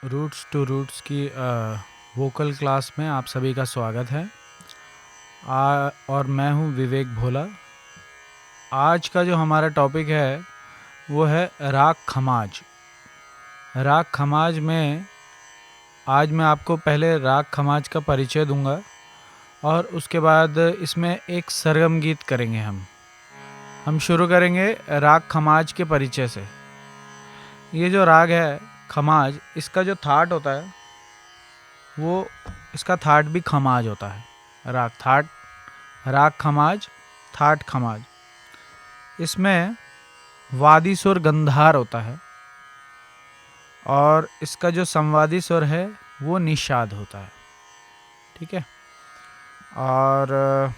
Roots two roots की vocal class में आप सभी का स्वागत है। और मैं हूं विवेक भोला। आज का जो हमारा टॉपिक है वो है राग खमाज। राग खमाज में आज मैं आपको पहले राग खमाज का परिचय दूंगा और उसके बाद इसमें एक सरगम गीत करेंगे। हम शुरू करेंगे राग खमाज के परिचय से। ये जो राग है खमाज, इसका जो थाट होता है वो इसका थाट भी खमाज होता है। राग खमाज, थाट खमाज। इसमें वादी सुर गंधार होता है और इसका जो संवादी सुर है वो निषाद होता है। ठीक है। और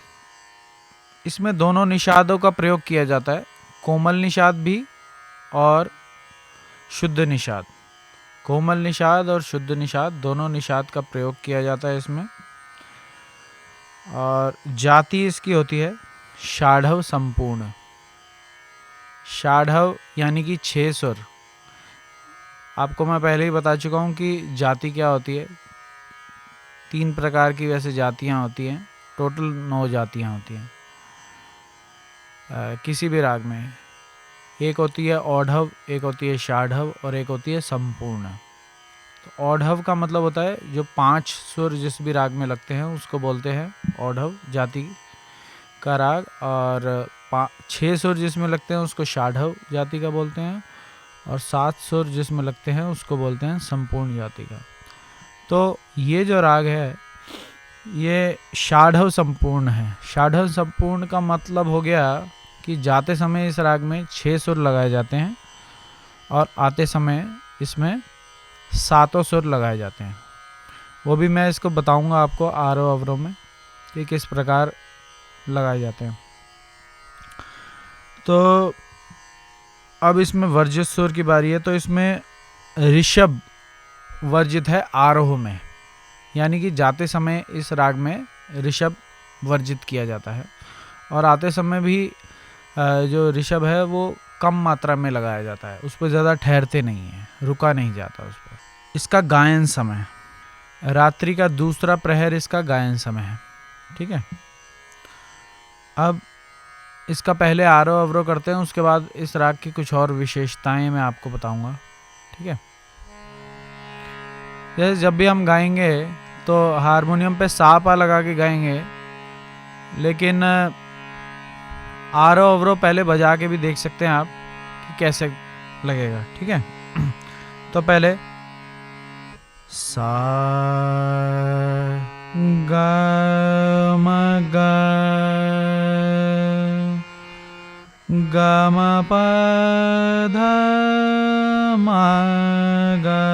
इसमें दोनों निषादों का प्रयोग किया जाता है, कोमल निषाद भी और शुद्ध निषाद। कोमल निषाद और शुद्ध निषाद दोनों निषाद का प्रयोग किया जाता है इसमें। और जाति इसकी होती है षाढ़व संपूर्ण। षाढ़व यानी कि 6 सुर। आपको मैं पहले ही बता चुका हूँ कि जाति क्या होती है। 3 प्रकार की वैसे जातियाँ होती हैं, टोटल 9 जातियाँ होती हैं किसी भी राग में। एक होती है औढ़व, एक होती है षाढ़व और एक होती है संपूर्ण। तो औढ़व का मतलब होता है जो 5 सुर जिस भी राग में लगते हैं उसको बोलते हैं औढ़व जाति का राग। और 6 सुर जिसमें लगते हैं उसको षाढ़व जाति का बोलते हैं और 7 सुर जिसमें लगते हैं उसको बोलते हैं संपूर्ण जाति का। तो ये जो राग है ये षाढ़व संपूर्ण है। षाढ़व संपूर्ण का मतलब हो गया कि जाते समय इस राग में 6 सुर लगाए जाते हैं और आते समय इसमें 7 सुर लगाए जाते हैं। वो भी मैं इसको बताऊंगा आपको आरोह अवरोह में कि किस प्रकार लगाए जाते हैं। तो अब इसमें वर्जित सुर की बारी है। तो इसमें ऋषभ वर्जित है आरोह में, यानी कि जाते समय इस राग में ऋषभ वर्जित किया जाता है और आते समय भी जो ऋषभ है वो कम मात्रा में लगाया जाता है, उस पर ज़्यादा ठहरते नहीं है, रुका नहीं जाता उस पर। इसका गायन समय, रात्रि का दूसरा प्रहर इसका गायन समय है। ठीक है। अब इसका पहले आरोह अवरोह करते हैं, उसके बाद इस राग की कुछ और विशेषताएं मैं आपको बताऊंगा। ठीक है। जैसे जब भी हम गाएंगे तो हारमोनियम पे सा पा लगा के गाएंगे, लेकिन आरोह अवरोह पहले बजा के भी देख सकते हैं आप कि कैसे लगेगा। ठीक है। तो पहले सा गा मा गा गा मा पा धा मा गा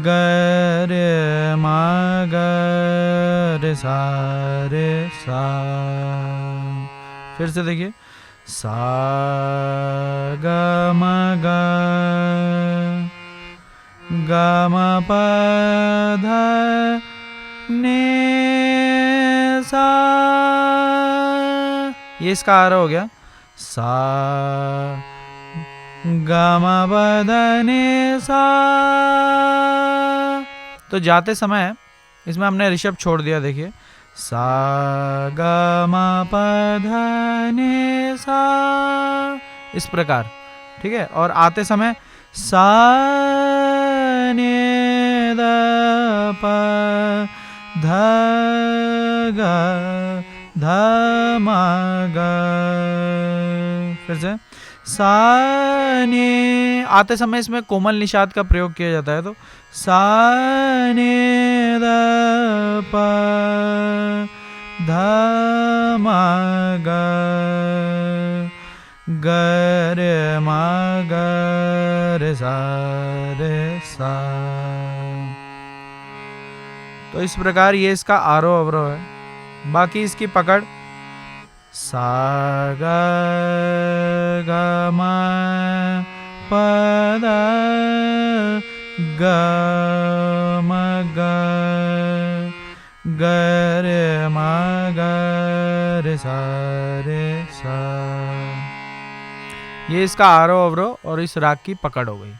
गा रे मा गा रे सा रे सा। फिर से देखिए सा गा मा गा गा मा पा धा ने सा। ये इसका आरोह हो गया सा गा मा पा धा ने सा। तो जाते समय इसमें हमने ऋषभ छोड़ दिया। देखिए सा गा मा पा धा ने सा, इस प्रकार। ठीक है। और आते समय सा ने दा पा धा गा धा मा गा। फिर से सा ने, आते समय इसमें कोमल निषाद का प्रयोग किया जाता है। तो सा ने दा पा धा मा गा गा रे मा गा रे सा रे सा। तो इस प्रकार ये इसका आरोह अवरोह है। बाकी इसकी पकड़ सा गा गा मा पा धा गा मा गा गा रे मा गा रे सा रे सा। ये इसका आरोह अवरोह और इस राग की पकड़ हो गई।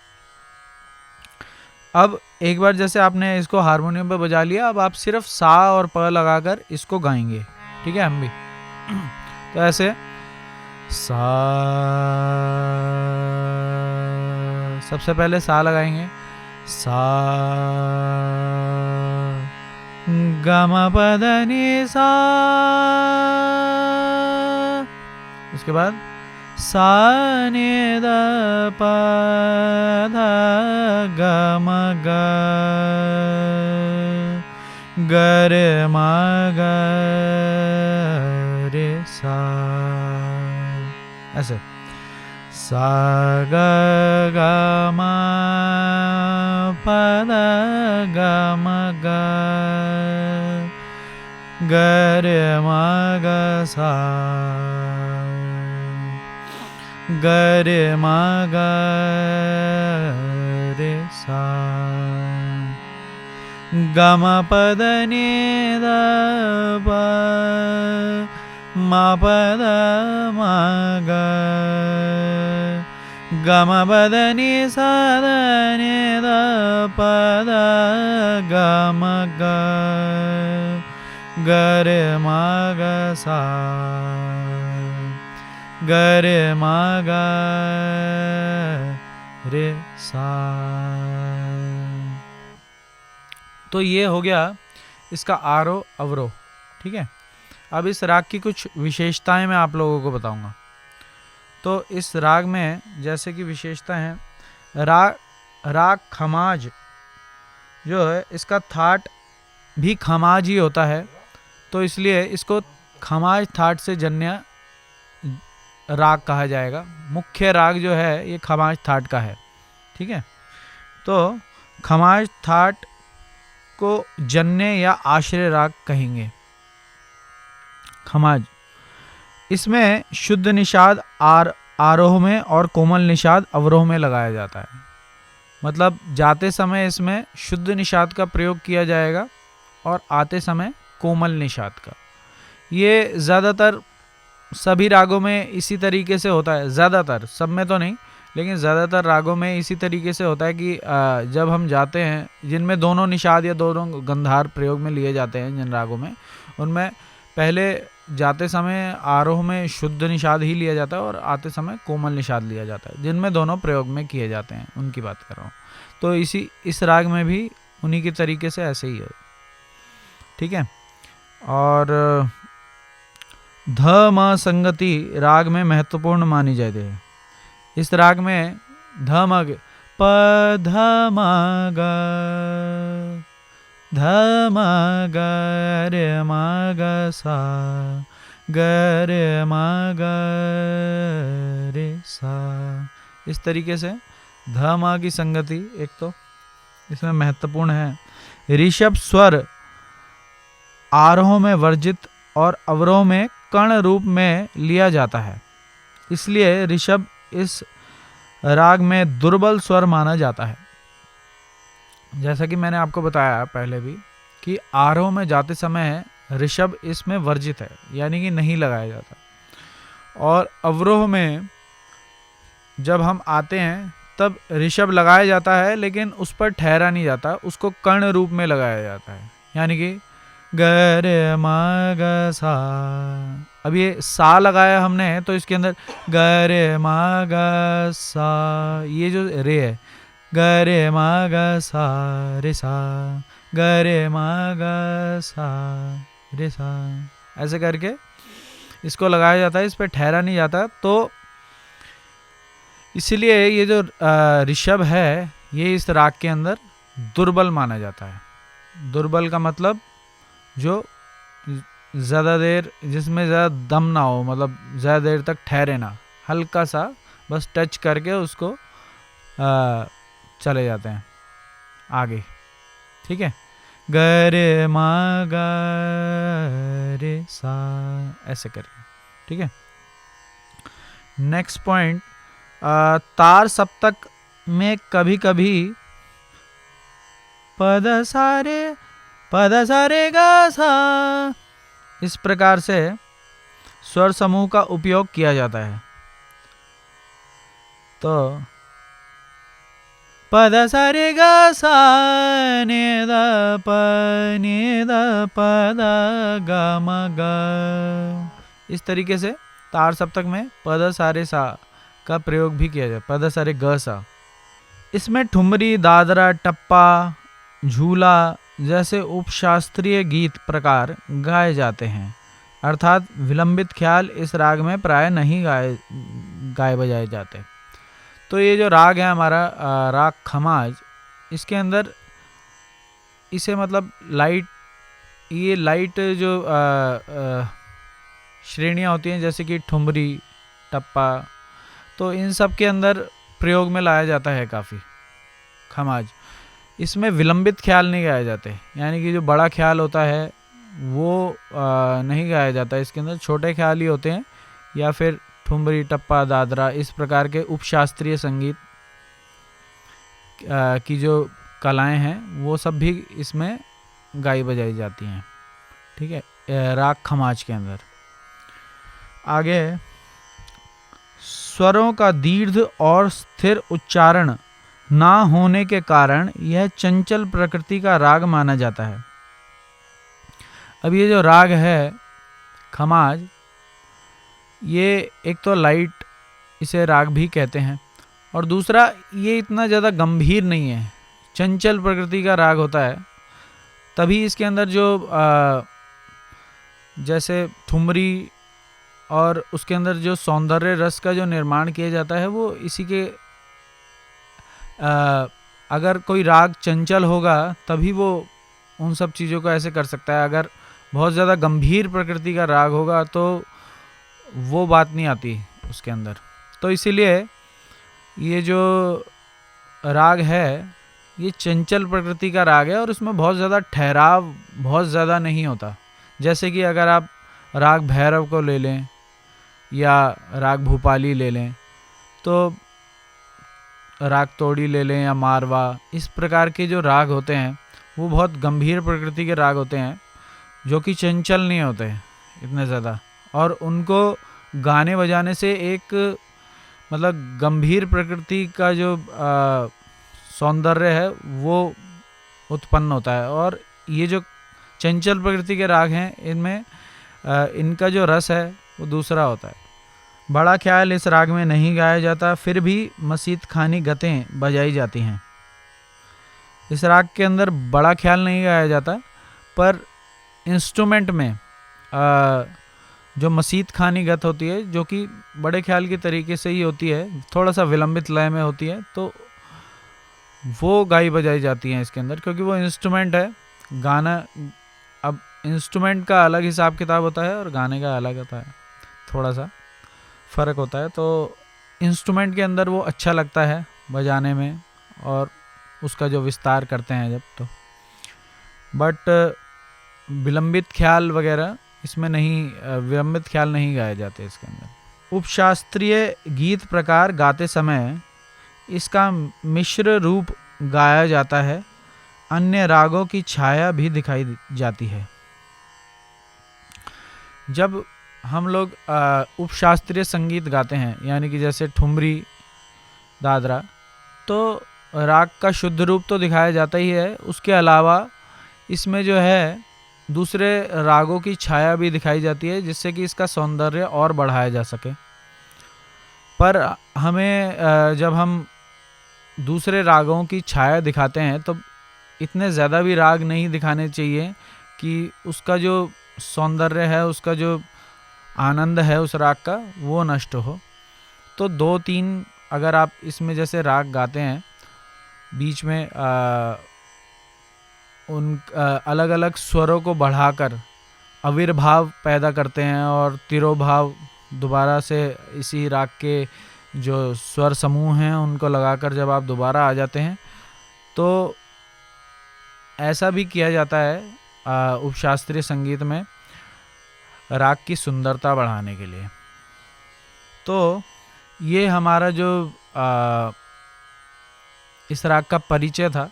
अब एक बार जैसे आपने इसको हारमोनियम पे बजा लिया, अब आप सिर्फ सा और प लगाकर इसको गाएंगे, ठीक है। हम भी तो ऐसे सा, सबसे पहले सा लगाएंगे, सा ग म प ध नि सा, उसके बाद सा नि द प ध ग म ग, ग रे म ग रे सा, ऐसे सा ग ग म प ध ग म ग, ग रे म ग सा, ग रे म ग रे सा, ग म प ध नि ध प म प ध म ग, ग म प ध नि सा ध नि ध प ध ग म ग, ग रे म ग सा, ग रे म ग रे सा। तो ये हो गया इसका आरोह अवरोह, ठीक है। अब इस राग की कुछ विशेषताएं मैं आप लोगों को बताऊंगा। तो इस राग में जैसे कि विशेषता है, राग खमाज जो है इसका थाट भी खमाज ही होता है, तो इसलिए इसको खमाज थाट से जन्य राग कहा जाएगा। मुख्य राग जो है ये खमाज थाट का है, ठीक है। तो खमाज थाट को जन्य या आश्रय राग कहेंगे। खमाज, इसमें शुद्ध निषाद आरोह में और कोमल निषाद अवरोह में लगाया जाता है। मतलब जाते समय इसमें शुद्ध निषाद का प्रयोग किया जाएगा और आते समय कोमल निषाद का। ये ज़्यादातर सभी रागों में इसी तरीके से होता है, ज़्यादातर, सब में तो नहीं, लेकिन ज़्यादातर रागों में इसी तरीके से होता है कि जब हम जाते हैं जिनमें दोनों निषाद या दोनों गंधार प्रयोग में लिए जाते हैं, जिन रागों में, उनमें पहले जाते समय आरोह में शुद्ध निषाद ही लिया जाता है और आते समय कोमल निषाद लिया जाता है, जिनमें दोनों प्रयोग में किए जाते हैं, उनकी बात कर रहा हूँ। तो इस राग में भी उन्हीं के तरीके से ऐसे ही है, ठीक है। और ध म संगति राग में महत्वपूर्ण मानी जाती है। इस राग में ध म प ध म ग, ध म ग रे म ग सा, ग रे म ग रे सा, इस तरीके से ध म की संगति एक तो इसमें महत्वपूर्ण है। ऋषभ स्वर आरोह में वर्जित और अवरोह में कर्ण रूप में लिया जाता है, इसलिए ऋषभ इस राग में दुर्बल स्वर माना जाता है। जैसा कि मैंने आपको बताया पहले भी कि आरोह में जाते समय ऋषभ इसमें वर्जित है, यानी कि नहीं लगाया जाता, और अवरोह में जब हम आते हैं तब ऋषभ लगाया जाता है, लेकिन उस पर ठहरा नहीं जाता, उसको कर्ण रूप में लगाया जाता है, यानी कि ग रे म ग सा। अब ये सा लगाया हमने तो इसके अंदर ग रे म ग सा, ये जो रे है, ग रे म ग सा रे सा, ग रे म ग सा रे सा, ऐसे करके इसको लगाया जाता है, इस पर ठहरा नहीं जाता। तो इसलिए ये जो ऋषभ है ये इस राग के अंदर दुर्बल माना जाता है। दुर्बल का मतलब जो ज़्यादा देर, जिसमें ज़्यादा दम ना हो, मतलब ज़्यादा देर तक ठहरे ना, हल्का सा बस टच करके उसको चले जाते हैं आगे, ठीक है। ग रे म ग रे सा, ऐसे करके, ठीक है। नेक्स्ट पॉइंट, तार सप्तक में कभी कभी पद सारे गा सा, इस प्रकार से स्वर समूह का उपयोग किया जाता है। तो पद सा रे ग सा नि द प द ग म ग। इस तरीके से तार सप्तक में पद सा रे सा का प्रयोग भी किया जाए, पद सा रे ग सा। इसमें ठुमरी, दादरा, टप्पा, झूला जैसे उपशास्त्रीय गीत प्रकार गाए जाते हैं, अर्थात विलंबित ख्याल इस राग में प्राय नहीं गाए बजाए जाते। तो ये जो राग है हमारा राग खमाज, इसके अंदर इसे मतलब लाइट, ये लाइट जो श्रेणियाँ होती हैं जैसे कि ठुमरी, टप्पा, तो इन सब के अंदर प्रयोग में लाया जाता है काफ़ी खमाज। इसमें विलंबित ख्याल नहीं गाए जाते, यानी कि जो बड़ा ख्याल होता है वो नहीं गाया जाता। इसके अंदर छोटे ख्याल ही होते हैं, या फिर ठुमरी, टप्पा, दादरा, इस प्रकार के उपशास्त्रीय संगीत की जो कलाएं हैं वो सब भी इसमें गाई बजाई जाती हैं। ठीक है, राग खमाज के अंदर। आगे, स्वरों का दीर्घ और स्थिर उच्चारण ना होने के कारण यह चंचल प्रकृति का राग माना जाता है। अब ये जो राग है खमाज, ये एक तो लाइट इसे राग भी कहते हैं, और दूसरा ये इतना ज़्यादा गंभीर नहीं है, चंचल प्रकृति का राग होता है। तभी इसके अंदर जो जैसे ठुमरी और उसके अंदर जो सौंदर्य रस का जो निर्माण किया जाता है वो इसी के अगर कोई राग चंचल होगा तभी वो उन सब चीज़ों को ऐसे कर सकता है। अगर बहुत ज़्यादा गंभीर प्रकृति का राग होगा तो वो बात नहीं आती उसके अंदर। तो इसीलिए ये जो राग है ये चंचल प्रकृति का राग है और इसमें बहुत ज़्यादा ठहराव बहुत ज़्यादा नहीं होता। जैसे कि अगर आप राग भैरव को ले लें या राग भूपाली ले लें, तो राग तोड़ी ले लें या मारवा, इस प्रकार के जो राग होते हैं वो बहुत गंभीर प्रकृति के राग होते हैं जो कि चंचल नहीं होते इतने ज़्यादा, और उनको गाने बजाने से एक मतलब गंभीर प्रकृति का जो सौंदर्य है वो उत्पन्न होता है। और ये जो चंचल प्रकृति के राग हैं इनमें इनका जो रस है वो दूसरा होता है। बड़ा ख्याल इस राग में नहीं गाया जाता, फिर भी मसीत खानी गतें बजाई जाती हैं। इस राग के अंदर बड़ा ख्याल नहीं गाया जाता, पर इंस्ट्रूमेंट में जो मसीत खानी गत होती है जो कि बड़े ख्याल के तरीके से ही होती है, थोड़ा सा विलंबित लय में होती है, तो वो गाई बजाई जाती हैं इसके अंदर, क्योंकि वो इंस्ट्रूमेंट है। गाना, अब इंस्ट्रूमेंट का अलग हिसाब किताब होता है और गाने का अलग होता है, थोड़ा सा फ़र्क होता है। तो इंस्ट्रूमेंट के अंदर वो अच्छा लगता है बजाने में और उसका जो विस्तार करते हैं जब, तो बट विलंबित ख्याल वगैरह इसमें नहीं, विलंबित ख्याल नहीं गाए जाते इसके अंदर। उपशास्त्रीय गीत प्रकार गाते समय इसका मिश्र रूप गाया जाता है, अन्य रागों की छाया भी दिखाई जाती है। जब हम लोग उपशास्त्रीय संगीत गाते हैं, यानी कि जैसे ठुमरी, दादरा, तो राग का शुद्ध रूप तो दिखाया जाता ही है, उसके अलावा इसमें जो है दूसरे रागों की छाया भी दिखाई जाती है जिससे कि इसका सौंदर्य और बढ़ाया जा सके। पर हमें जब हम दूसरे रागों की छाया दिखाते हैं तो इतने ज़्यादा भी राग नहीं दिखाने चाहिए कि उसका जो सौंदर्य है, उसका जो आनंद है उस राग का, वो नष्ट हो। तो 2-3 अगर आप इसमें जैसे राग गाते हैं, बीच में उन अलग अलग स्वरों को बढ़ाकर आविर्भाव पैदा करते हैं और तिरोभाव दोबारा से इसी राग के जो स्वर समूह हैं उनको लगाकर जब आप दोबारा आ जाते हैं, तो ऐसा भी किया जाता है उपशास्त्रीय संगीत में राग की सुंदरता बढ़ाने के लिए। तो ये हमारा जो इस राग का परिचय था।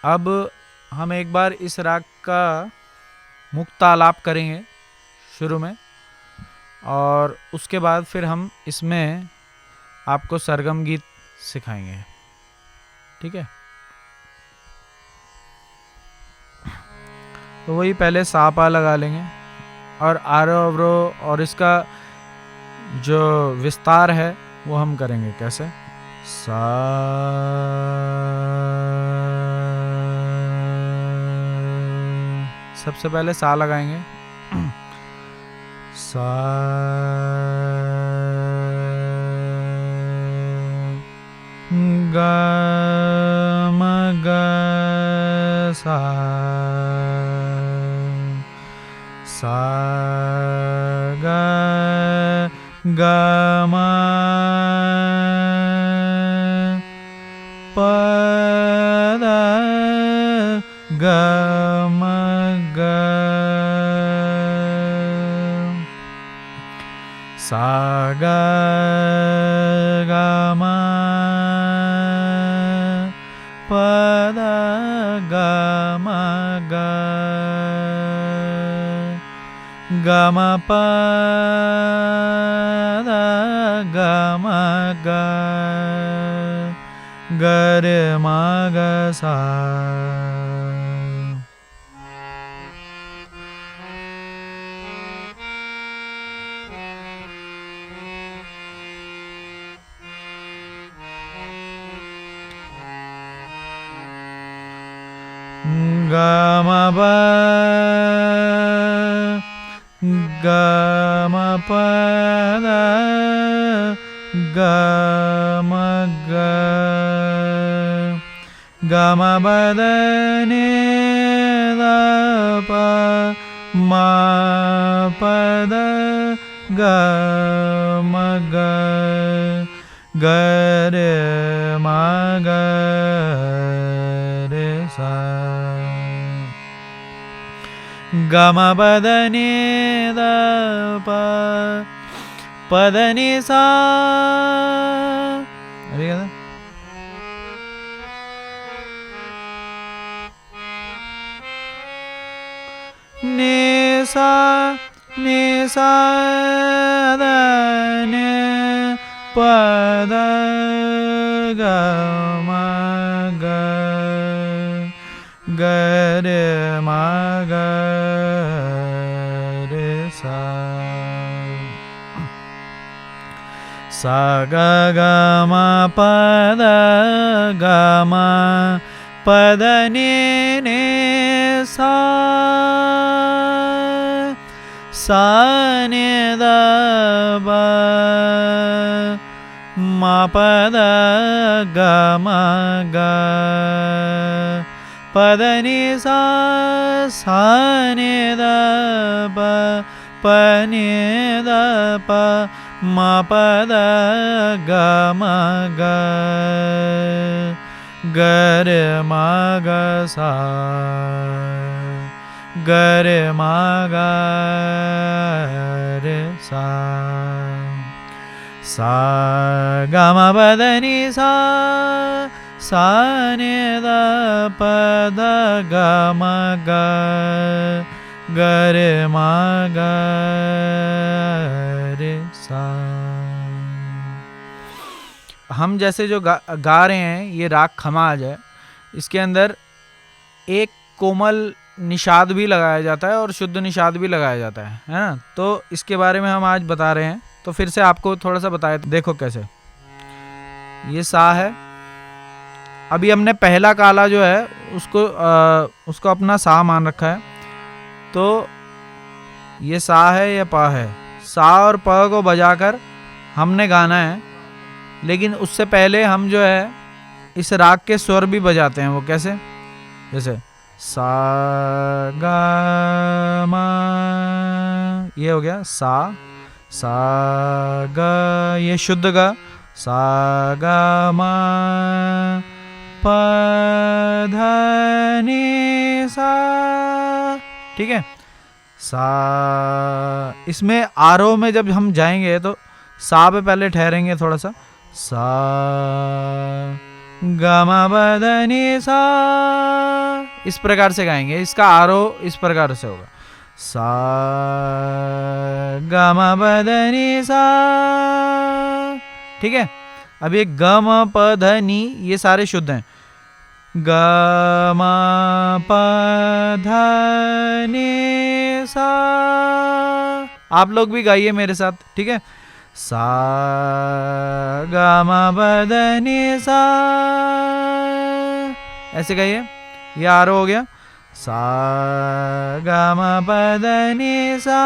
अब हम एक बार इस राग का मुक्तालाप करेंगे शुरू में, और उसके बाद फिर हम इसमें आपको सरगम गीत सिखाएंगे। ठीक है। तो वही पहले सा पा लगा लेंगे और आरोह अवरोह और इसका जो विस्तार है वो हम करेंगे कैसे। सा सबसे पहले सा लगाएंगे, सा ग म ग सा सा ग ग म प द ग म ग सा ग ग म प द ग म ग ग म प द ग म ग ग रे म ग सा। ग म प ग म प द ग म ग ग म प द नि द प म प द ग म ग ग रे म ग रे सा। ग म प द नि द प प द नि सा। अभी क्या था? नि सा द नि प द ग म ग ग रे म ग रे सा। सा ग ग म प द ग म प द नि नि सा सा नि द प म प द ग म ग प द नि सा सा नि द प प नि द प म प द ग म ग ग रे म ग सा ग रे म ग रे सा। सा ग म प द नि सा सा नि द प द ग म ग ग रे म ग रे सा। हम जैसे जो गा रहे हैं ये राग खमाज है, इसके अंदर एक कोमल निषाद भी लगाया जाता है और शुद्ध निषाद भी लगाया जाता है ना। तो इसके बारे में हम आज बता रहे हैं, तो फिर से आपको थोड़ा सा बताया। देखो कैसे, ये सा है, अभी हमने पहला काला जो है उसको अपना सा मान रखा है, तो ये सा है या पा है। सा और प को बजाकर हमने गाना है, लेकिन उससे पहले हम जो है इस राग के स्वर भी बजाते हैं। वो कैसे, जैसे सा गा मा, ये हो गया सा, सा गा ये शुद्ध गा, सा गा मा प ध नि सा, ठीक है। सा, इसमें आरोह में जब हम जाएंगे तो सा पे पहले ठहरेंगे थोड़ा सा, सा ग म प ध नि सा, इस प्रकार से गाएंगे। इसका आरोह इस प्रकार से होगा, सा ग म प ध नि सा, ठीक है। अब ये ग म प ध नि ये सारे शुद्ध हैं, ग म प ध नि सा। आप लोग भी गाइए मेरे साथ, ठीक है। सा ग म प ध नि सा, ऐसे गाइए। ये आरोह हो गया। सा ग म प ध नि सा,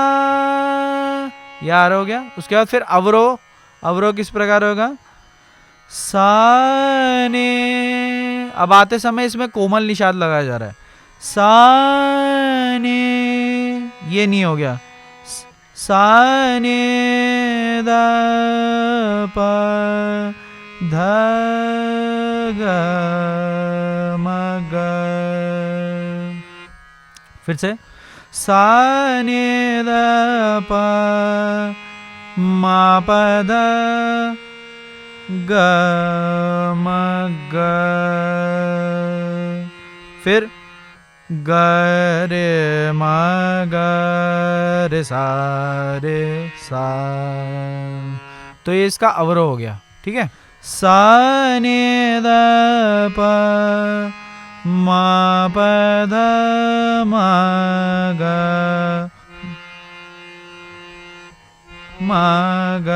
ये आरोह हो गया। उसके बाद फिर अवरोह। अवरोह किस प्रकार होगा? सा ने, अब आते समय इसमें कोमल निषाद लगाया जा रहा है। सा ने, ये नहीं हो गया। सा ने द प ध ग म ग। फिर से सा ने द प म प ध ग म ग। फिर ग रे म ग रे सा रे सा। तो ये इसका अवरोह हो गया, ठीक है। सा ने द प म प ध म ग म ग,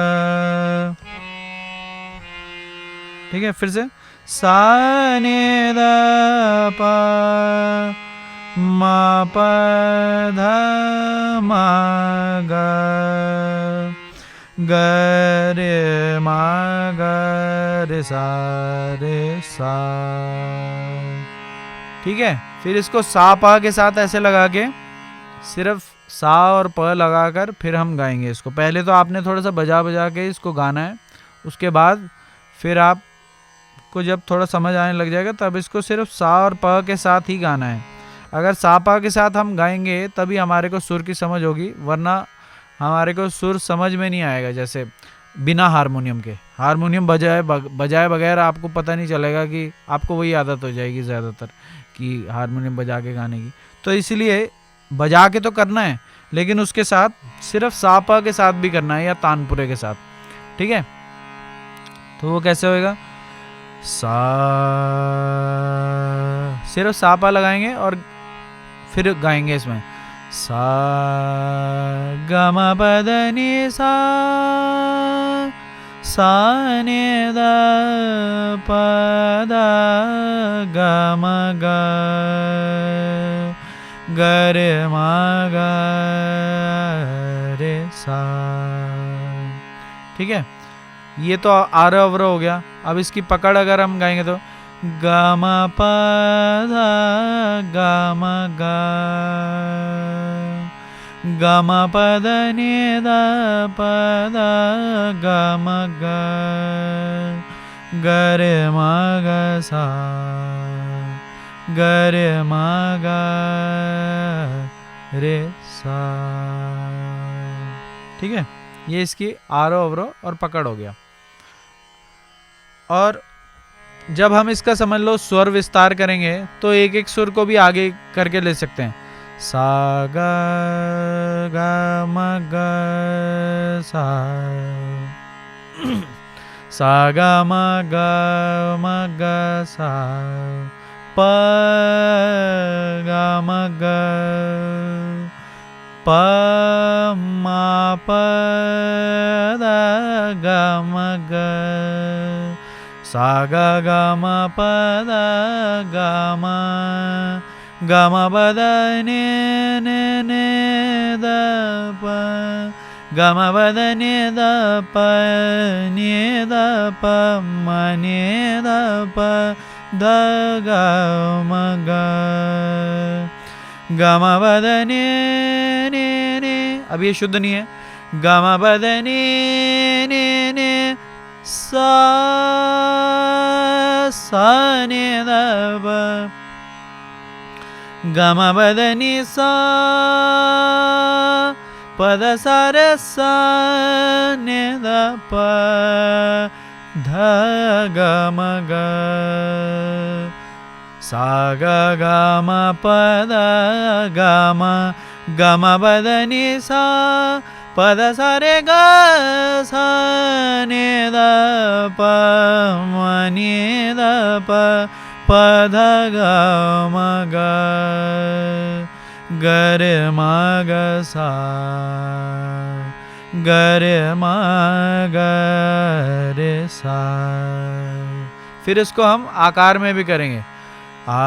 ठीक है। फिर से सा ने द प म प ध म ग ग रे म ग रे सा रे सा, ठीक है। फिर इसको सा पा के साथ ऐसे लगा के, सिर्फ सा और प लगाकर फिर हम गाएंगे इसको। पहले तो आपने थोड़ा सा बजा बजा के इसको गाना है, उसके बाद फिर आपको जब थोड़ा समझ आने लग जाएगा तब इसको सिर्फ सा और प के साथ ही गाना है। अगर सा पा के साथ हम गाएंगे तभी हमारे को सुर की समझ होगी, वरना हमारे को सुर समझ में नहीं आएगा। जैसे बिना हारमोनियम के, हारमोनियम बजाए बगैर आपको पता नहीं चलेगा, कि आपको वही आदत हो जाएगी ज़्यादातर कि हारमोनियम बजा के गाने की। तो इसलिए बजा के तो करना है, लेकिन उसके साथ सिर्फ सा पा के साथ भी करना है, या तानपुरे के साथ, ठीक है। तो वो कैसे होएगा? सा, सिर्फ सा पा लगाएंगे और फिर गाएंगे इसमें सा ग म प ध नि सा, सा ने द प ध ग म ग ग रे म ग रे सा, ठीक है। ये तो आरोह अवरोह हो गया। अब इसकी पकड़ अगर हम गाएंगे तो ग म प ध ग म ग ग म प ध नि द प ध ग म ग ग रे म ग सा ग रे म ग रे सा, ठीक है। ये इसकी आरोह अवरोह और पकड़ हो गया। और जब हम इसका समझ लो स्वर विस्तार करेंगे तो एक एक सुर को भी आगे करके ले सकते हैं। सा ग ग म ग सा, सा ग म ग म ग सा, प ग म ग, प म प द ग म ग, सा ग ग म प द ग म ग म प द नि नि नि द प ग म प द नि द प नि द प म नि द प द ग म ग ग म प द नि नि नि। अब ये शुद्ध नहीं है। ग म प द नि नि नि सा सा नि द प ग म प द नि सा प द सा रे सा नि द प ध ग म ग सा ग ग म प द ग म ग म प द नि सा प द सा रे ग सा नि द प म नि द प प ध ग म ग ग रे म ग सा ग रे म ग रे सा। फिर इसको हम आकार में भी करेंगे। आ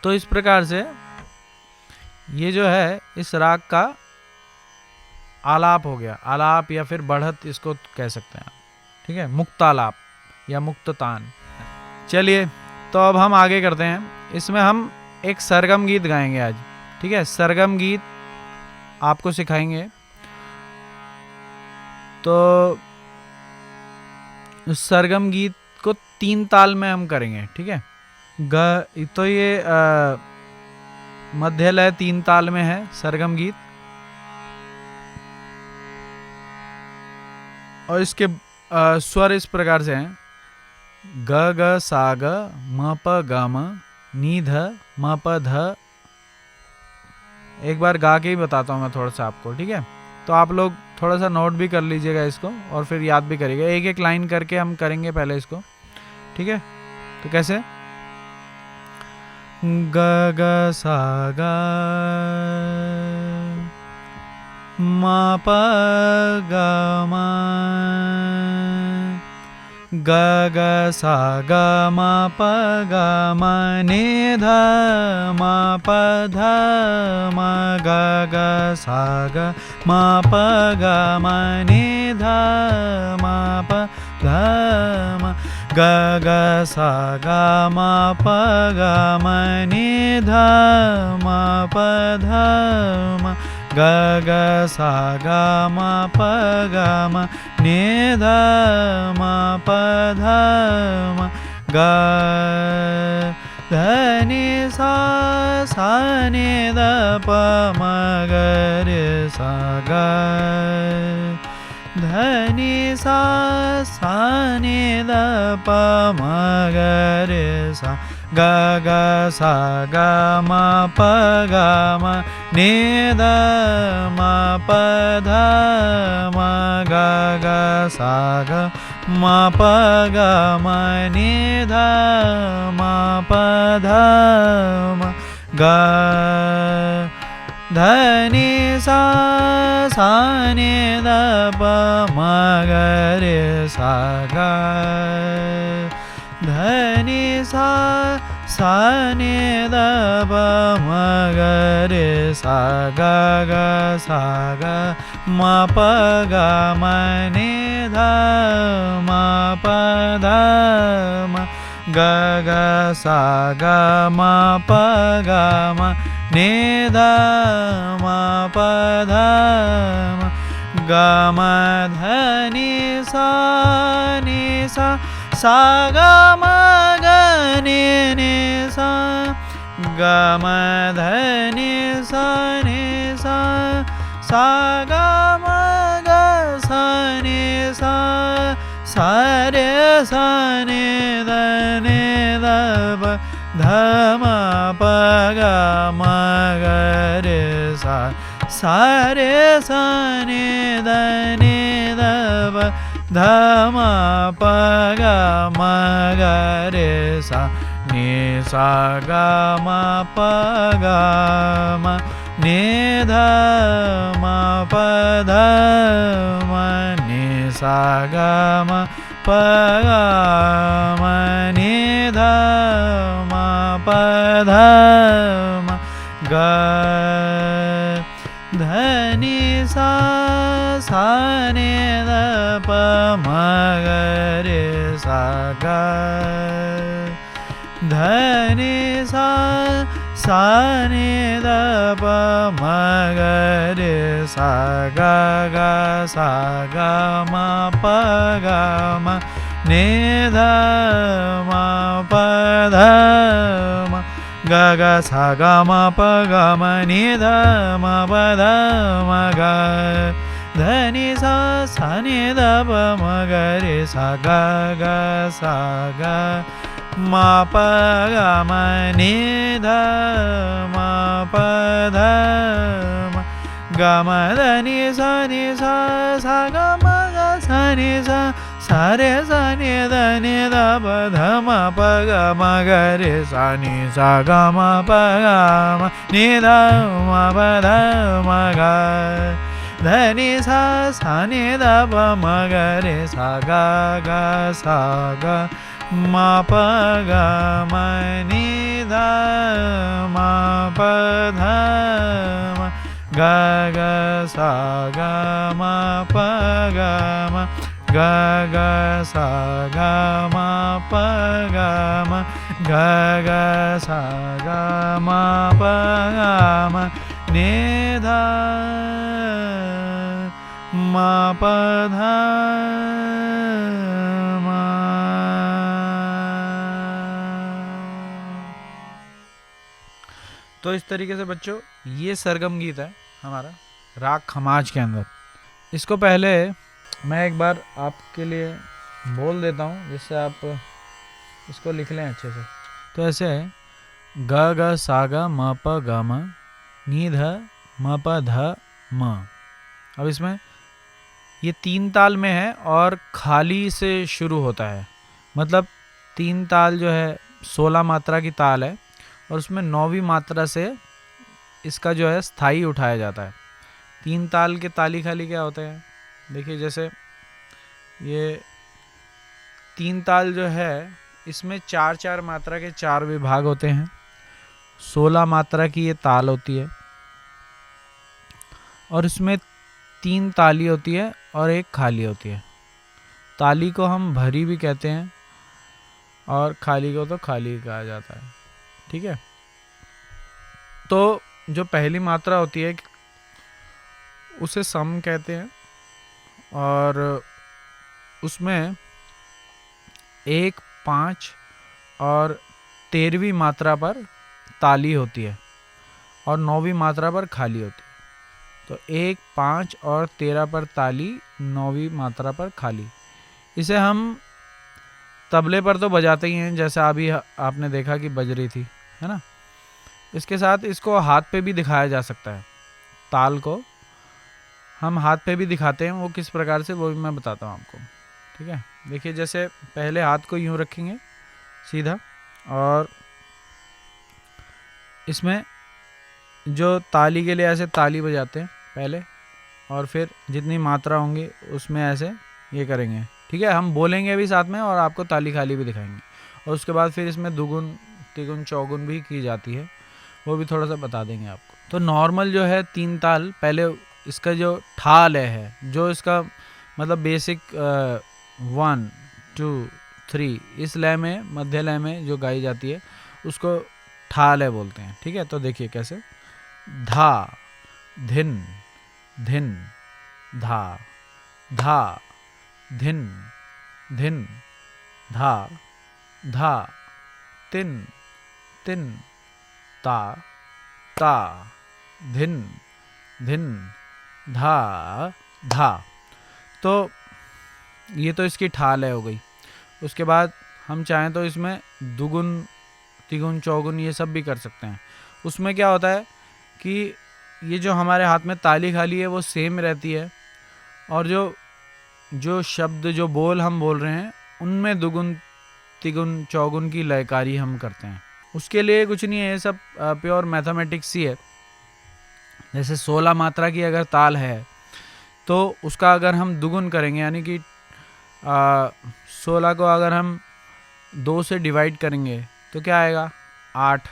तो इस प्रकार से ये जो है इस राग का आलाप हो गया, आलाप या फिर बढ़त इसको कह सकते हैं, ठीक है, मुक्तालाप या मुक्ततान। चलिए तो अब हम आगे करते हैं। इसमें हम एक सरगम गीत गाएंगे आज, ठीक है, सरगम गीत आपको सिखाएंगे। तो उस सरगम गीत को 3 ताल में हम करेंगे, ठीक है। तो ये मध्य लय 3 ताल में है सरगम गीत, और इसके स्वर इस प्रकार से हैं, ग ग सा ग म प ग म नी ध म प ध। एक बार गा के ही बताता हूँ मैं थोड़ा सा आपको, ठीक है। तो आप लोग थोड़ा सा नोट भी कर लीजिएगा इसको और फिर याद भी करिएगा। एक एक लाइन करके हम करेंगे पहले इसको, ठीक है। तो कैसे, ग ग सा ग म प ग म ग ग सा ग म प ग म नि ध म प ध म ग ग सा ग म प ग म नि ध म प ध म ग ग सा ग म प ग म नि ध म प ध म ग ग सा ग म प ग म नि ध म प ध म ग ध नि सा सा नि ध प म ग रे सा ग ध नि सा सा नि ध प म ग रे सा ग ग सा ग म प ग म नि ध म प ध म ग ग सा ग म प ग म नि ध म प ध म ग ध नि सा सा नि ध प म ग रे सा ग ध नि सा सा नि ध प म ग रे सा ग ग सा ग म प ग म नि ध म प ध म ग ग सा ग म प ग म नि ध म प ध म ग म ध नि सा सा ग म ग नि नि सा ग म ध नि सा सा ग म ग सा नि सा सा सा नि ध नि ध प ध म प ग म ग रे सा सा रे सा नि ध नि ध प ध म प ग म ग रे सा नि सा ग म प ग म नि ध म प ध म नि सा ग म प ग म नि ध म प ध म ग ध नि सा सा नि ध प म ग रे सा ग ध नि सा सा नि ध प म ग रे सा ग ग सा ग म प ग म नि ध म प ध म ग ग सा ग म प ग म नि ध म प ध म ग ध नि सा सा नि ध प म ग रे सा ग ग सा ग म प ग म नि ध म प ध म ग म ध नि सा सा ग म ग सा नि सा सा रे सा नि ध प ध म प ग म ग रे सा नि सा ग म प ग म नि ध म प ध म ग ध नि सा सा नि ध प म ग रे सा ग ग सा ग म प ग म नि ध म प ध म ग ग सा ग म प ग म ग ग सा ग म प ग म ग ग सा ग म प ग म नि ध म प ध म। तो इस तरीके से बच्चों ये सरगम गीत है हमारा राग खमाज के अंदर। इसको पहले मैं एक बार आपके लिए बोल देता हूँ जिससे आप इसको लिख लें अच्छे से। तो ऐसे है ग ग सा ग म प ग म नि ध म प ध म। अब इसमें ये 3 ताल में है और खाली से शुरू होता है, मतलब 3 ताल जो है 16 मात्रा की ताल है और उसमें 9वीं मात्रा से इसका जो है स्थाई उठाया जाता है। 3 ताल के ताली खाली क्या होते हैं, देखिए जैसे ये 3 ताल जो है इसमें 4-4 मात्रा के 4 विभाग होते हैं। 16 मात्रा की ये ताल होती है और इसमें 3 ताली होती है और एक खाली होती है। ताली को हम भरी भी कहते हैं और खाली को तो खाली कहा जाता है, ठीक है। तो जो पहली मात्रा होती है उसे सम कहते हैं और उसमें 1, 5 और 13वीं मात्रा पर ताली होती है और 9वीं मात्रा पर खाली होती है। तो 1, 5 और 13 पर ताली, 9वीं मात्रा पर खाली। इसे हम तबले पर तो बजाते ही हैं, जैसा अभी आपने देखा कि बज रही थी, है ना। इसके साथ इसको हाथ पे भी दिखाया जा सकता है। ताल को हम हाथ पे भी दिखाते हैं, वो किस प्रकार से वो भी मैं बताता हूँ आपको, ठीक है। देखिए जैसे पहले हाथ को यूं रखेंगे सीधा और इसमें जो ताली के लिए ऐसे ताली बजाते हैं पहले और फिर जितनी मात्रा होंगी उसमें ऐसे ये करेंगे, ठीक है। हम बोलेंगे भी साथ में और आपको ताली खाली भी दिखाएंगे और उसके बाद फिर इसमें दुगुन तिगुन चौगुन भी की जाती है, वो भी थोड़ा सा बता देंगे आपको। तो नॉर्मल जो है 3 ताल, पहले इसका जो ठा लय है, जो इसका मतलब बेसिक 1, 2, 3 इस लय में, मध्य लय में जो गाई जाती है उसको ठा लय बोलते हैं, ठीक है। तो देखिए कैसे, धा धिन धिन धा धा धिन धिन धा धा तिन तिन ता ता धिन धिन धा धा। तो ये तो इसकी ठाल है हो गई। उसके बाद हम चाहें तो इसमें दुगुन, तिगुन, चौगुन ये सब भी कर सकते हैं। उसमें क्या होता है कि ये जो हमारे हाथ में ताली खाली है वो सेम रहती है, और जो शब्द, जो बोल हम बोल रहे हैं, उनमें दुगुन, तिगुन, चौगुन की लयकारी हम करते हैं। उसके लिए कुछ नहीं है, ये सब प्योर मैथमेटिक्स ही है। जैसे 16 मात्रा की अगर ताल है तो उसका अगर हम दुगुन करेंगे, यानी कि 16 को अगर हम 2 से डिवाइड करेंगे तो क्या आएगा, 8।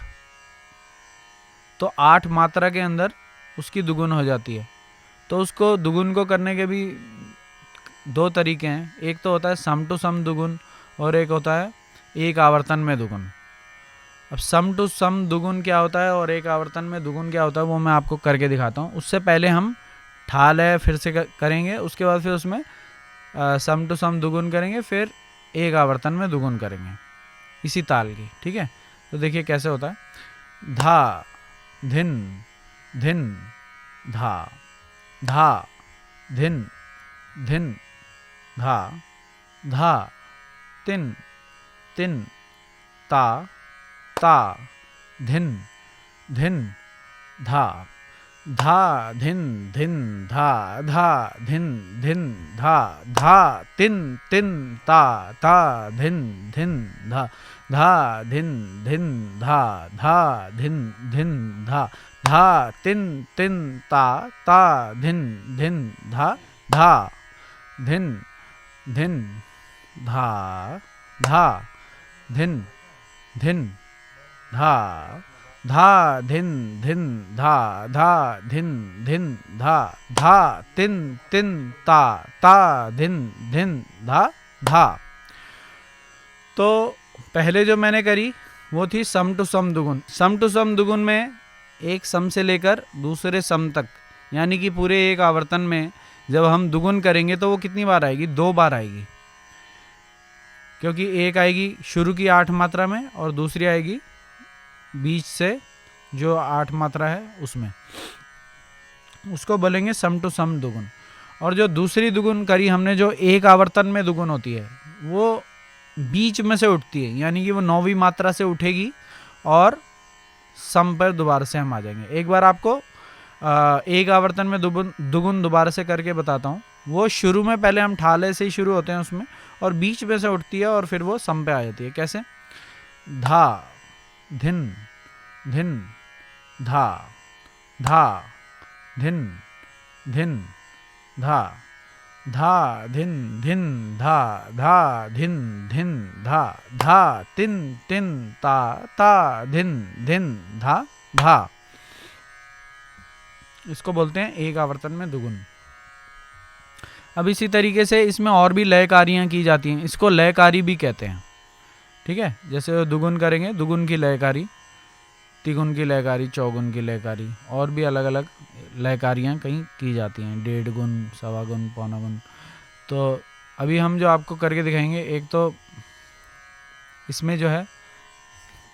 तो 8 मात्रा के अंदर उसकी दुगुन हो जाती है। तो उसको दुगुन को करने के भी 2 तरीके हैं। एक तो होता है सम टू सम दुगुन, और एक होता है एक आवर्तन में दुगुन। अब सम टू सम दुगुन क्या होता है और एक आवर्तन में दुगुन क्या होता है वो मैं आपको करके दिखाता हूँ। उससे पहले हम ठाल है फिर से करेंगे, उसके बाद फिर उसमें सम टू सम दुगुन करेंगे, फिर एक आवर्तन में दुगुन करेंगे इसी ताल की। ठीक है, तो देखिए कैसे होता है। धा धिन धिन धा, धा धिन धिन धा, धा तिन तिन ता, ता धिन धिन धा, धा धिन धिन धा, धा धिन धिन धा, धा तिन तिन ता, ता धिन धिन धा, धा धिन धिन धा, धा धिन धिन धा, धा तिन तिन ता, ता धिन धिन धा, धा धिन धिन धा, धा धिन धिन धा, धा धिन धिन धा, धा धिन धिन धा, धा तिन तिन ता, ता धिन धिन धा, धा। तो पहले जो मैंने करी वो थी सम to some दुगुन। Some to some दुगुन में एक सम से लेकर दूसरे सम तक, यानी कि पूरे एक आवर्तन में जब हम दुगुन करेंगे तो वो कितनी बार आएगी, 2 बार आएगी। क्योंकि एक आएगी शुरू की 8 मात्रा में और दूसरी आएगी बीच से जो 8 मात्रा है उसमें, उसको बोलेंगे सम टू सम दुगुन। और जो दूसरी दुगुन करी हमने, जो एक आवर्तन में दुगुन होती है, वो बीच में से उठती है, यानी कि वो 9वीं मात्रा से उठेगी और सम पर दोबारा से हम आ जाएंगे। एक बार आपको एक आवर्तन में दुगुन दोबारा से करके बताता हूँ। वो शुरू में पहले हम ठाले से ही शुरू होते हैं उसमें, और बीच में से उठती है और फिर वो सम पे आ जाती है। कैसे, धा धिन धिन धा, धा धिन धिन धा, धा धिन धिन धा, धा धिन धिन धा, धा तिन तिन ता, ता धिन धिन धा, धा। इसको बोलते हैं एक आवर्तन में दुगुन। अब इसी तरीके से इसमें और भी लयकारियाँ की जाती हैं, इसको लयकारी भी कहते हैं। ठीक है, जैसे दुगुन करेंगे, दुगुन की लयकारी, तिगुन की लयकारी, चौगुन की लयकारी, और भी अलग अलग लयकारियाँ कहीं की जाती हैं, 1.5 गुण, सवा गुण, पौना गुण। तो अभी हम जो आपको करके दिखाएंगे, एक तो इसमें जो है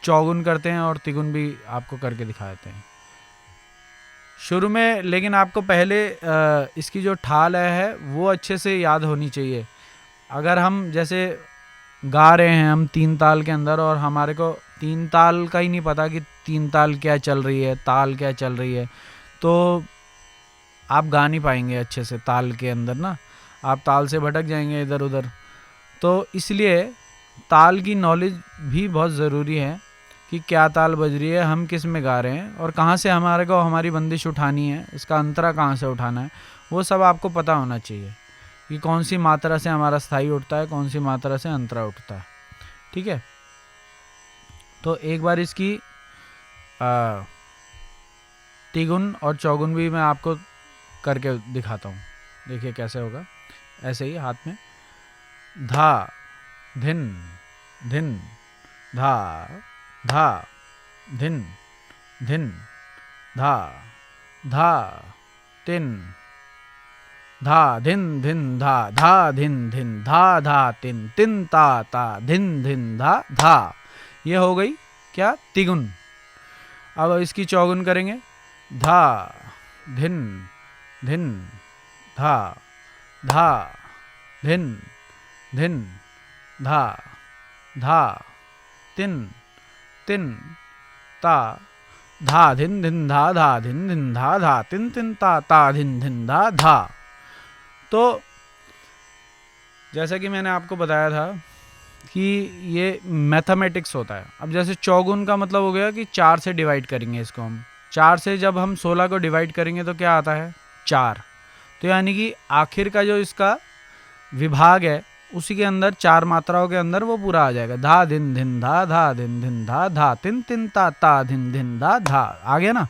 चौगुन करते हैं और तिगुन भी आपको करके दिखा देते हैं शुरू में। लेकिन आपको पहले इसकी जो ठाल है वो अच्छे से याद होनी चाहिए। अगर हम जैसे गा रहे हैं हम 3 ताल के अंदर, और हमारे को 3 ताल का ही नहीं पता कि 3 ताल क्या चल रही है, ताल क्या चल रही है, तो आप गा नहीं पाएंगे अच्छे से ताल के अंदर ना, आप ताल से भटक जाएंगे इधर उधर। तो इसलिए ताल की नॉलेज भी बहुत ज़रूरी है कि क्या ताल बज रही है, हम किस में गा रहे हैं, और कहाँ से हमारे को हमारी बंदिश उठानी है, इसका अंतरा कहाँ से उठाना है, वो सब आपको पता होना चाहिए कि कौन सी मात्रा से हमारा स्थाई उठता है, कौन सी मात्रा से अंतरा उठता है। ठीक है, तो एक बार इसकी तिगुन और चौगुन भी मैं आपको करके दिखाता हूँ। देखिए कैसे होगा। ऐसे ही हाथ में धा धिन धिन धा, धा धिन धिन धा, धा तिन धा धिन धिन धा, धा धिन धिन धा, धा तिन तिन ता, ता धिन धिन धा, धा। ये हो गई क्या, तिगुन। अब इसकी चौगुन करेंगे। धा धिन धिन धा, धा धिन धिन धा धा तिन तिन ता धा धिन धिन धा धा धिन धिन धा धा तिन तिन ता धिन धिन धा धा। तो जैसा कि मैंने आपको बताया था कि ये मैथमेटिक्स होता है। अब जैसे चौगुन का मतलब हो गया कि 4 से डिवाइड करेंगे इसको हम। 4 से जब हम 16 को डिवाइड करेंगे तो क्या आता है 4। तो यानी कि आखिर का जो इसका विभाग है उसी के अंदर 4 मात्राओं के अंदर वो पूरा आ जाएगा। धा धिन धिन धा धिन धिन धा तिन तिन ता धिन धिन धा आ गया ना।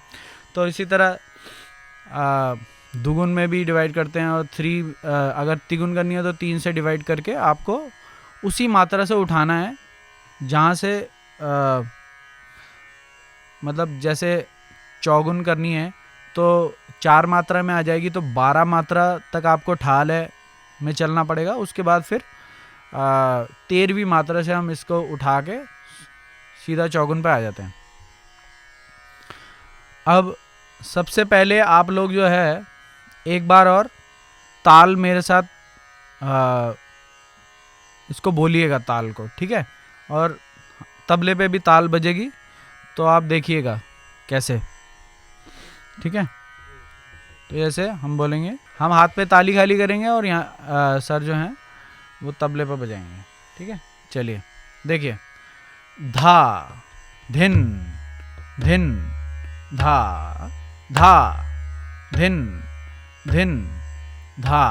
तो इसी तरह दुगुन में भी डिवाइड करते हैं और अगर तिगुन करनी है तो 3 से डिवाइड करके आपको उसी मात्रा से उठाना है जहाँ से मतलब जैसे चौगुन करनी है तो 4 मात्रा में आ जाएगी तो 12 मात्रा तक आपको ठाल है में चलना पड़ेगा। उसके बाद फिर 13वीं मात्रा से हम इसको उठा के सीधा चौगुन पे आ जाते हैं। अब सबसे पहले आप लोग जो है एक बार और ताल मेरे साथ इसको बोलिएगा ताल को, ठीक है। और तबले पे भी ताल बजेगी तो आप देखिएगा कैसे, ठीक है। तो ऐसे हम बोलेंगे, हम हाथ पे ताली खाली करेंगे और यहाँ सर जो हैं वो तबले पे बजाएंगे, ठीक है। चलिए देखिए, धा धिन धिन धा धा धिन धिन धा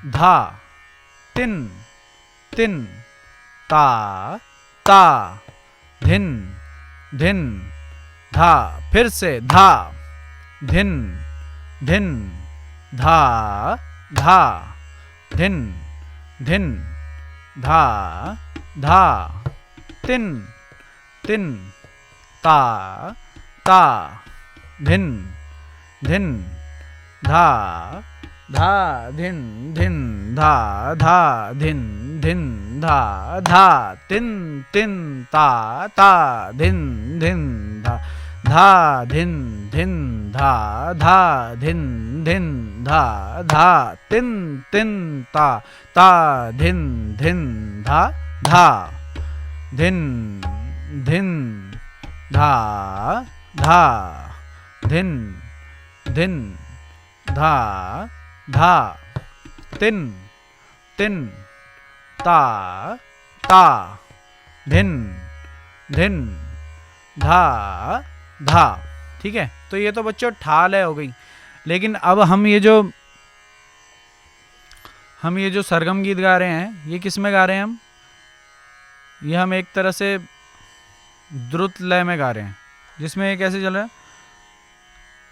धा तिन तिन ता ता धिन धिन धा। फिर से धा धिन धिन धा धा धिन धिन धा धा तिन तिन ता ता धिन धिन धा धा धिन धिन धा धा धिन धिन धा धा तिन तिन ता ता धिन धिन धा धा धिन धिन धा धा धिन धिन धा धा तिन तिन ता ता धिन धिन धा धा धिन धिन धा धा धिन धिन धा धा तिन तिन ता ता धिन धिन धा धा, ठीक है। तो ये तो बच्चों ठाल है हो गई। लेकिन अब हम ये जो सरगम गीत गा रहे हैं ये किस में गा रहे हैं हम? ये हम एक तरह से द्रुत लय में गा रहे हैं, जिसमें ये कैसे चल रहा है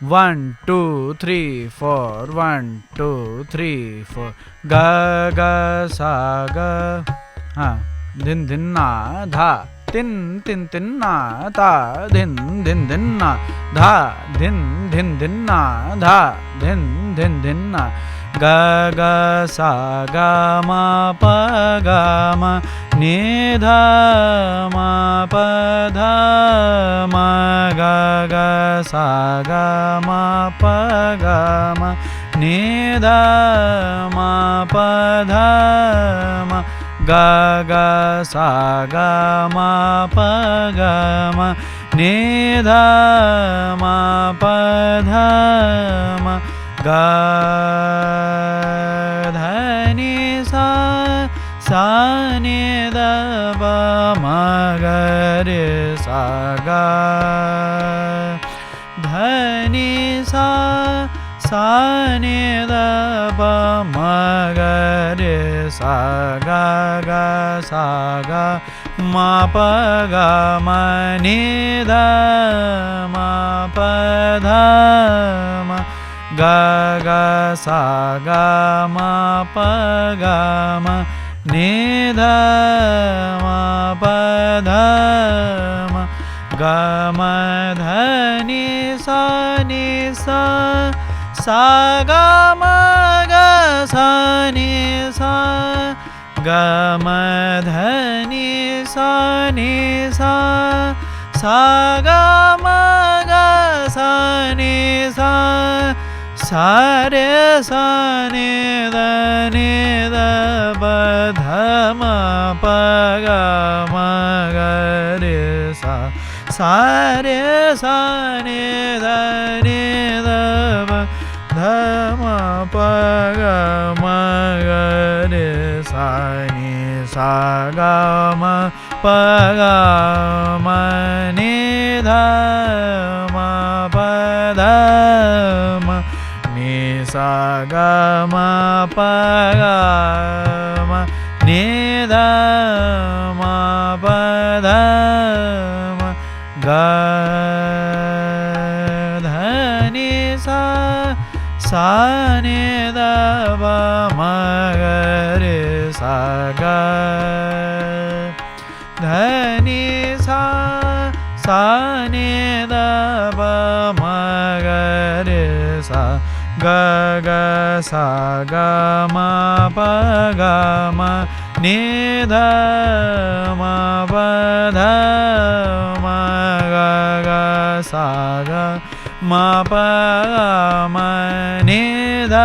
1 2 3 4 1 2 3 4 गा गा सा गा, हाँ धिन धिन ना धा तिन तिन तिन ना ता धिन धिन धिन ना धा धिन धिन धिन ना धा धिन धिन धिन ना गा गा सा गा मा पा गा मा नि धा मा पा धा मा गा गा सा गा मा पा गा मा नि धा मा पा धा मा गा गा सा गा मा पा गा मा नि धा मा पा धा मा गा धा नि सा सा नि धा पा मा गा रे सा गा धा नि सा सा नि धा पा मा गा रे सा गा गा सा गा मा पा गा मा नि धा मा पा धा मा गा गा सा गा मा पा गा मा नि धा मा पा धा मा गा मा धा नि सा सा गा मा गा सा नि सा गा मा धा नि सा सा गा मा गा सा नि सा सा रे सा नि ध प ध म प ग म ग रे सा रे सा नि ध प ध म प ग म ग रे सा नि सा ग म प ग म नि ध म प ध म नि सा ग म प ग म नि ध म प ध म ग ध नि सा नि ध प म ग रे सा ग ध नि सा नि ध प म ग रे सा ग ग सा ग म प ग म नि ध म प ध म ग ग सा ग म प ग म नि ध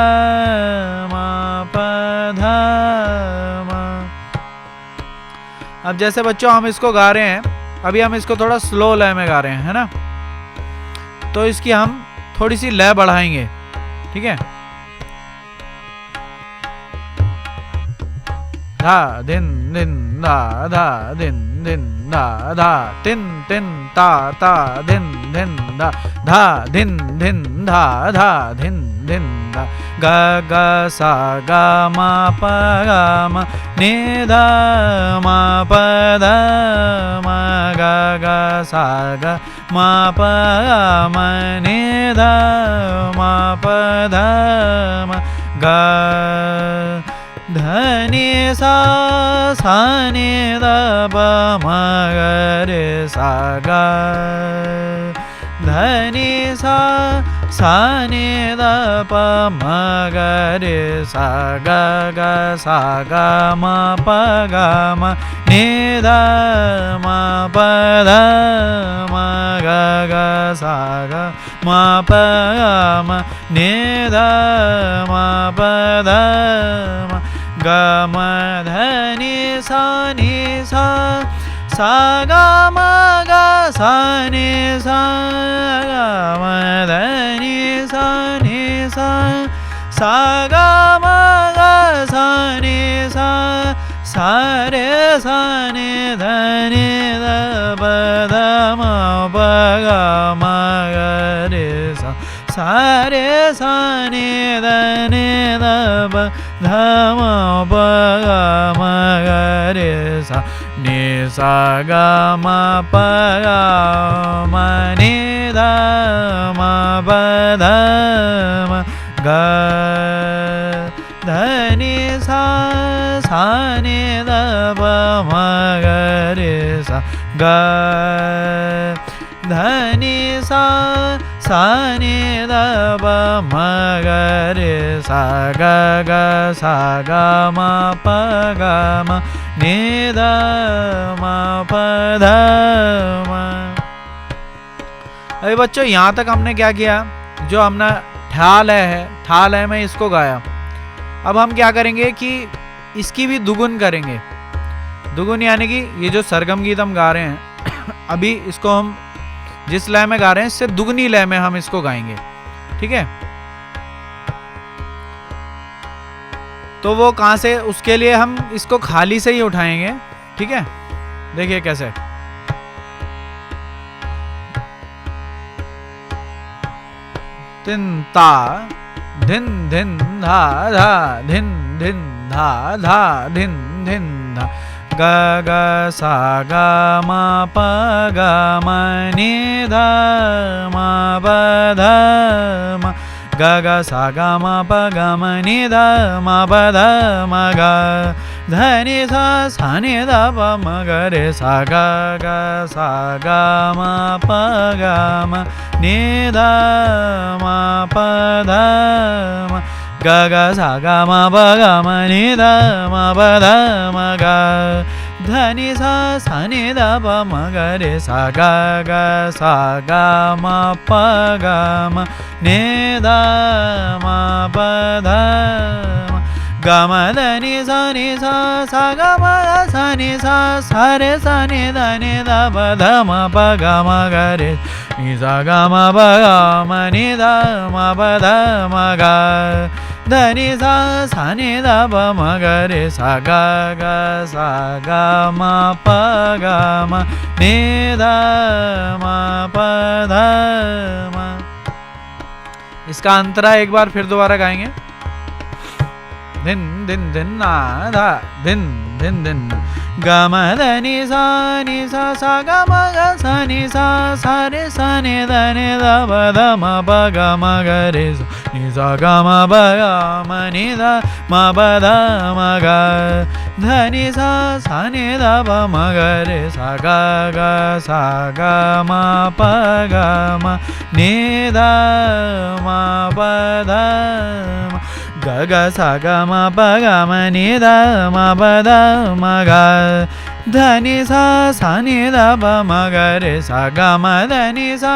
म प ध म। अब जैसे बच्चों हम इसको गा रहे हैं, अभी हम इसको थोड़ा स्लो लय में गा रहे हैं, है ना। तो इसकी हम थोड़ी सी लय बढ़ाएंगे, ठीक है। धा धिन धिन धा धा धिन धिन धा धा तिन तिन ता ता धिन धिन धा धा धिन धिन धा धा धिन धिन धा ग ग सा ग म प ग म नि ध म प ध म ग ग सा ग म प ग म नि ध म प ध म ग ध नि सा नि ध प म ग रे सा ग ध नि सा नि ध प म ग रे सा ग ग सा ग म प ग म नि ध म प ध म ग ग सा ग म प ग म नि ध म प ध म ग म ध नि सा ग म ग सा नि सा ग म ध नि सा ग म ग सा नि सा रे सा नि ध प ध म प ग म ग रे सा रे सा नि ध प ध म प ग म ग रे सा नि सा ग म प ग म नि ध म प ध म ग ध नि सा नि ध प म ग रे सा ग ध नि सा नि ध प म ग रे सा ग ग सा ग म प ग म नि ध म प ध म। अभी बच्चों यहाँ तक हमने क्या किया, जो हमने ठा लय है, ठा लय में इसको गाया। अब हम क्या करेंगे कि इसकी भी दुगुन करेंगे। दुगुन यानी कि ये जो सरगम गीत हम गा रहे हैं अभी इसको हम जिस लय में गा रहे हैं इससे दुगनी लय में हम इसको गाएंगे, ठीक है। तो वो कहां से, उसके लिए हम इसको खाली से ही उठाएंगे, ठीक है। देखिए कैसे, तिन ता धिन धिन धा धा धिन धिन धा धा धिन धिन धा ग ग सा ग म प ग म नि ध म प ध म ग ग सा ग म प ग म नि ध म प ध म ग ध नि सा नि ध प म ग रे सा ग ग सा ग म प ग म नि ध म प ध म ग ग सा ग म प ग म नि ध म प ध म ग धनि सा सा नि ध प म ग रे सा गा गा सा गा म प ग म नि ध म प ध म ग म ध नि सा सा ग म ग सा नि सा सा रे सा नि ध प ध म प ग म ग रे नि सा ग म प ग म नि ध म प ध म ग धनि सा सा नि ध प म ग रे सा गा गा सा गा म प ग म नि ध म प ध म। इसका अंतरा एक बार फिर दोबारा गाएंगे। दिन दिन दिन ना धा दिन दिन दिन ग म ध नि सा सा ग म ग सा नि सा सा रे सा नि ध प ध म प ग म ग रे नि सा ग म प ग म नि ध म प ध म ग ध नि सा सा नि ध प म ग रे सा ग ग सा ग म प ग म नि ध म प ध म ग ग सा ग म प ग म नि ध म प ध म ग ध नि सा सा नि ध प म ग रे सा ग म ध नि सा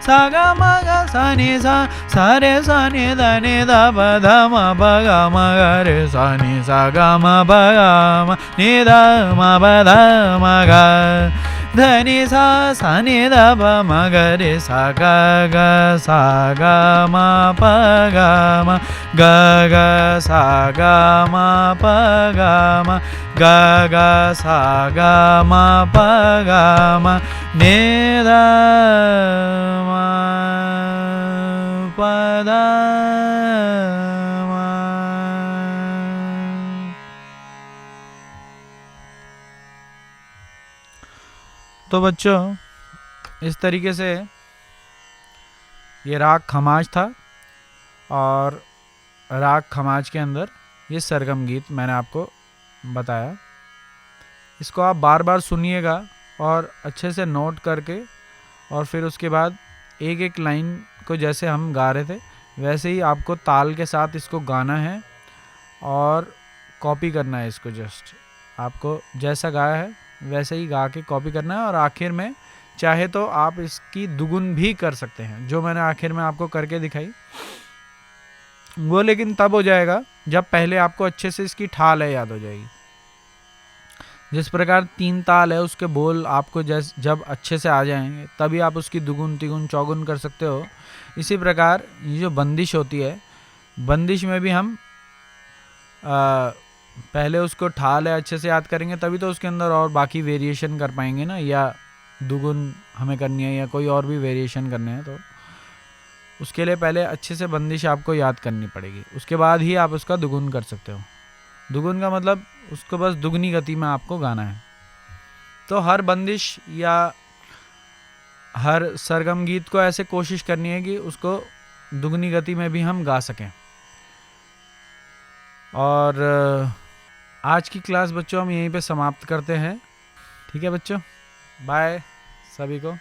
सा ग म ग सा नि सा सा रे सा नि ध प ध म प ग म ग रे सा नि सा ग म प ग म नि ध म प ध म ग ध नि सा सा नि ध प म ग रे सा ग ग सा ग म प ग म ग ग सा ग म प ग म ग ग सा ग म प ग म नि ध म प ध म। तो बच्चों इस तरीके से ये राग खमाज था और राग खमाज के अंदर ये सरगम गीत मैंने आपको बताया। इसको आप बार बार सुनिएगा और अच्छे से नोट करके और फिर उसके बाद एक एक लाइन को जैसे हम गा रहे थे वैसे ही आपको ताल के साथ इसको गाना है और कॉपी करना है इसको। जस्ट आपको जैसा गाया है वैसे ही गा के कॉपी करना है और आखिर में चाहे तो आप इसकी दुगुन भी कर सकते हैं, जो मैंने आखिर में आपको करके दिखाई वो, लेकिन तब हो जाएगा जब पहले आपको अच्छे से इसकी ठाल है याद हो जाएगी। जिस प्रकार 3 ताल है उसके बोल आपको जब अच्छे से आ जाएंगे तभी आप उसकी दुगुन तिगुन चौगुन कर सकते हो। इसी प्रकार ये जो बंदिश होती है, बंदिश में भी हम पहले उसको ठाल है अच्छे से याद करेंगे तभी तो उसके अंदर और बाकी वेरिएशन कर पाएंगे ना, या दुगुन हमें करनी है या कोई और भी वेरिएशन करने हैं तो उसके लिए पहले अच्छे से बंदिश आपको याद करनी पड़ेगी, उसके बाद ही आप उसका दुगुन कर सकते हो। दुगुन का मतलब उसको बस दुगनी गति में आपको गाना है। तो हर बंदिश या हर सरगम गीत को ऐसे कोशिश करनी है कि उसको दुगनी गति में भी हम गा सकें। और आज की क्लास बच्चों हम यहीं पे समाप्त करते हैं। ठीक है बच्चों, बाय सभी को।